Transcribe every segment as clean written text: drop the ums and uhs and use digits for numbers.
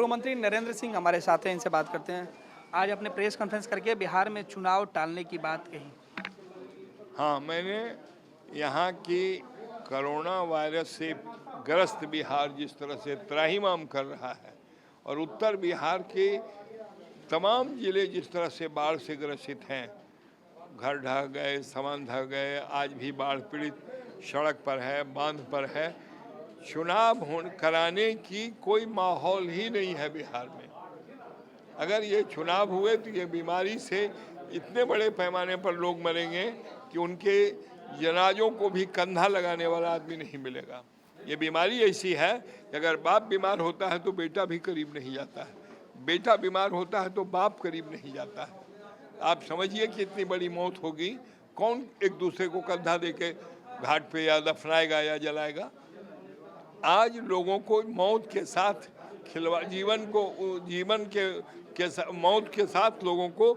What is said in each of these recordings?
पूर्व मंत्री नरेंद्र सिंह हमारे साथ हैं, इनसे बात करते हैं। आज अपने प्रेस कॉन्फ्रेंस करके बिहार में चुनाव टालने की बात कही। हाँ, मैंने यहाँ की कोरोना वायरस से ग्रस्त बिहार जिस तरह से त्राहिमाम कर रहा है और उत्तर बिहार के तमाम जिले जिस तरह से बाढ़ से ग्रसित हैं, घर ढह गए, सामान ढह गए, आज भी बाढ़ पीड़ित सड़क पर है, बांध पर है। चुनाव कराने की कोई माहौल ही नहीं है बिहार में। अगर ये चुनाव हुए तो ये बीमारी से इतने बड़े पैमाने पर लोग मरेंगे कि उनके जनाजों को भी कंधा लगाने वाला आदमी नहीं मिलेगा। ये बीमारी ऐसी है कि अगर बाप बीमार होता है तो बेटा भी करीब नहीं जाता है, बेटा बीमार होता है तो बाप करीब नहीं जाता है। आप समझिए कि इतनी बड़ी मौत होगी, कौन एक दूसरे को कंधा देके घाट पे या दफनाएगा या जलाएगा। आज लोगों को मौत के साथ जीवन के मौत के साथ लोगों को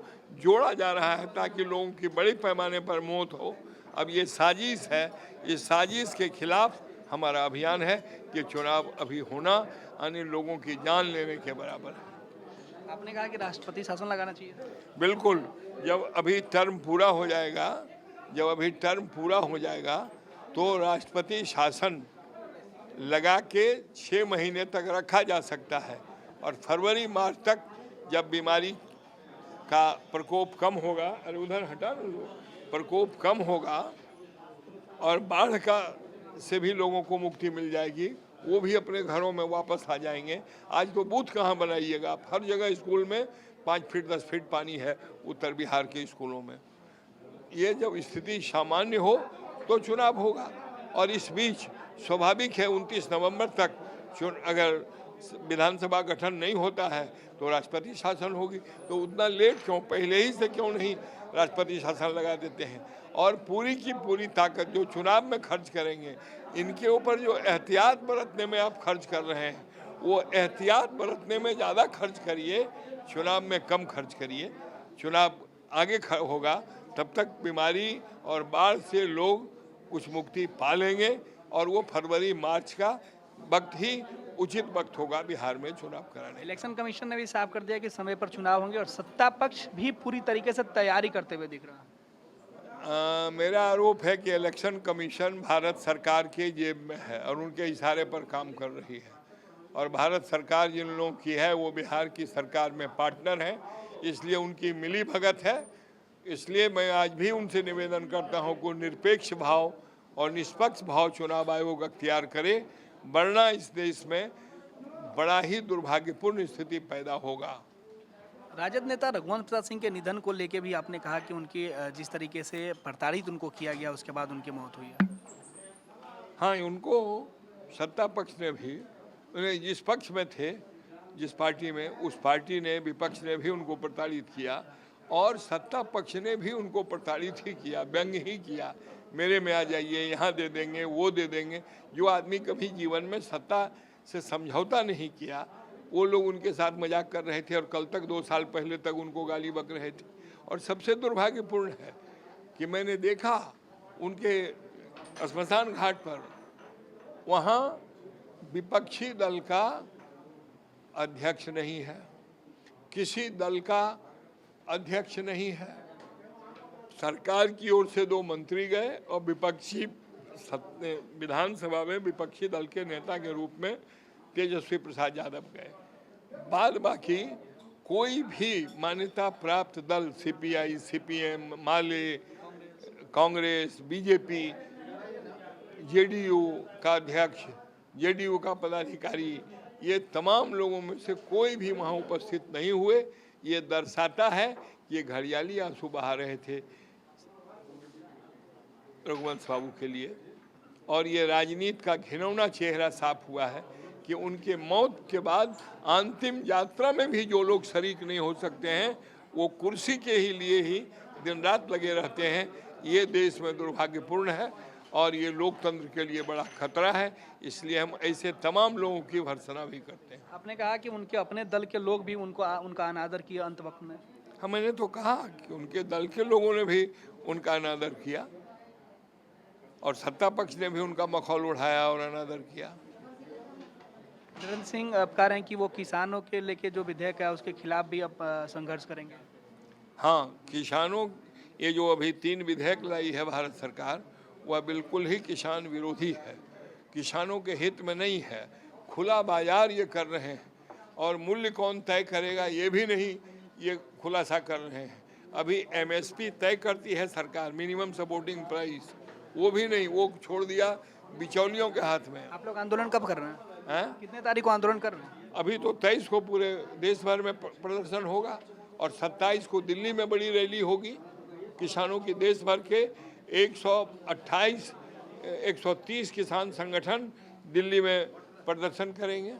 जोड़ा जा रहा है ताकि लोगों की बड़े पैमाने पर मौत हो। अब ये साजिश है, इस साजिश के खिलाफ हमारा अभियान है कि चुनाव अभी होना यानी लोगों की जान लेने के बराबर है। आपने कहा कि राष्ट्रपति शासन लगाना चाहिए। बिल्कुल, जब अभी टर्म पूरा हो जाएगा तो राष्ट्रपति शासन लगा के 6 महीने तक रखा जा सकता है और फरवरी मार्च तक जब बीमारी का प्रकोप कम होगा, अरे उधर हटा लो, प्रकोप कम होगा और बाढ़ का से भी लोगों को मुक्ति मिल जाएगी, वो भी अपने घरों में वापस आ जाएंगे। आज तो बूथ कहाँ बनाइएगा आप, हर जगह स्कूल में 5 फीट 10 फीट पानी है उत्तर बिहार के स्कूलों में। ये जब स्थिति सामान्य हो तो चुनाव होगा और इस बीच स्वाभाविक है 29 नवंबर तक अगर विधानसभा गठन नहीं होता है तो राष्ट्रपति शासन होगी। तो उतना लेट क्यों, पहले ही से क्यों नहीं राष्ट्रपति शासन लगा देते हैं और पूरी की पूरी ताकत जो चुनाव में खर्च करेंगे, इनके ऊपर जो एहतियात बरतने में आप खर्च कर रहे हैं वो एहतियात बरतने में ज़्यादा खर्च करिए, चुनाव में कम खर्च करिए। चुनाव आगे होगा तब तक बीमारी और बाढ़ से लोग कुछ मुक्ति पा लेंगे और वो फरवरी मार्च का वक्त ही उचित वक्त होगा बिहार में चुनाव कराने। इलेक्शन कमीशन ने भी साफ कर दिया कि समय पर चुनाव होंगे और सत्ता पक्ष भी पूरी तरीके से तैयारी करते हुए दिख रहा है। मेरा आरोप है कि इलेक्शन कमीशन भारत सरकार के जेब में है और उनके इशारे पर काम कर रही है और भारत सरकार जिन लोगों की है वो बिहार की सरकार में पार्टनर है, इसलिए उनकी मिली भगत है। इसलिए मैं आज भी उनसे निवेदन करता हूं कि निरपेक्ष भाव और निष्पक्ष भाव चुनाव आयोग अख्तियार करे, वरना इस देश में बड़ा ही दुर्भाग्यपूर्ण स्थिति पैदा होगा। राजद नेता रघुवंश प्रसाद सिंह के निधन को लेकर भी आपने कहा कि उनकी जिस तरीके से प्रताड़ित उनको किया गया उसके बाद उनकी मौत हुई है। हाँ, उनको सत्ता पक्ष ने भी, जिस पक्ष में थे, जिस पार्टी में, उस पार्टी ने, विपक्ष ने भी उनको प्रताड़ित किया और सत्ता पक्ष ने भी उनको प्रताड़ित ही किया, व्यंग ही किया। मेरे में आ जाइए, यहाँ दे देंगे, वो दे देंगे। जो आदमी कभी जीवन में सत्ता से समझौता नहीं किया वो लोग उनके साथ मजाक कर रहे थे और कल तक 2 साल पहले तक उनको गाली बक रहे थे। और सबसे दुर्भाग्यपूर्ण है कि मैंने देखा उनके श्मशान घाट पर, वहाँ विपक्षी दल का अध्यक्ष नहीं है, किसी दल का अध्यक्ष नहीं है। सरकार की ओर से 2 मंत्री गए और विपक्षी विधानसभा में विपक्षी दल के नेता के रूप में तेजस्वी प्रसाद यादव गए। बाद बाकी कोई भी मान्यता प्राप्त दल, सीपीआई, सीपीएम, माले, कांग्रेस, बीजेपी, जेडीयू का अध्यक्ष, जेडीयू का पदाधिकारी, ये तमाम लोगों में से कोई भी वहाँ उपस्थित नहीं हुए। ये दर्शाता है कि ये घड़ियाली आंसू बहा रहे थे रघुवंश बाबू के लिए और ये राजनीति का घिनौना चेहरा साफ हुआ है कि उनके मौत के बाद अंतिम यात्रा में भी जो लोग शरीक नहीं हो सकते हैं वो कुर्सी के ही लिए ही दिन रात लगे रहते हैं। ये देश में दुर्भाग्यपूर्ण है और ये लोकतंत्र के लिए बड़ा खतरा है, इसलिए हम ऐसे तमाम लोगों की भर्त्सना भी करते हैं। आपने कहा कि उनके अपने दल के लोग भी उनका अनादर किया अंत वक्त में। हाँ, मैंने तो कहा कि उनके दल के लोगों ने भी उनका अनादर किया और सत्ता पक्ष ने भी उनका मखौल उठाया और अनादर किया। धीरेन्द्र सिंह अब कह रहे हैं कि वो किसानों के लेके जो विधेयक है उसके खिलाफ भी अब संघर्ष करेंगे। हाँ, किसानों, ये जो अभी 3 विधेयक लाई है भारत सरकार, वह बिल्कुल ही किसान विरोधी है, किसानों के हित में नहीं है। खुला बाजार ये कर रहे हैं और मूल्य कौन तय करेगा ये भी नहीं ये खुलासा कर रहे हैं। अभी एमएसपी तय करती है सरकार, मिनिमम सपोर्टिंग प्राइस, वो भी नहीं, वो छोड़ दिया बिचौलियों के हाथ में। आप लोग आंदोलन कब कर रहे हैं? हैं? कितने तारीख को आंदोलन कर रहे हैं? अभी तो 23 को पूरे देश भर में प्रदर्शन होगा और 27 को दिल्ली में बड़ी रैली होगी। किसानों की देश भर के 130 किसान संगठन दिल्ली में प्रदर्शन करेंगे।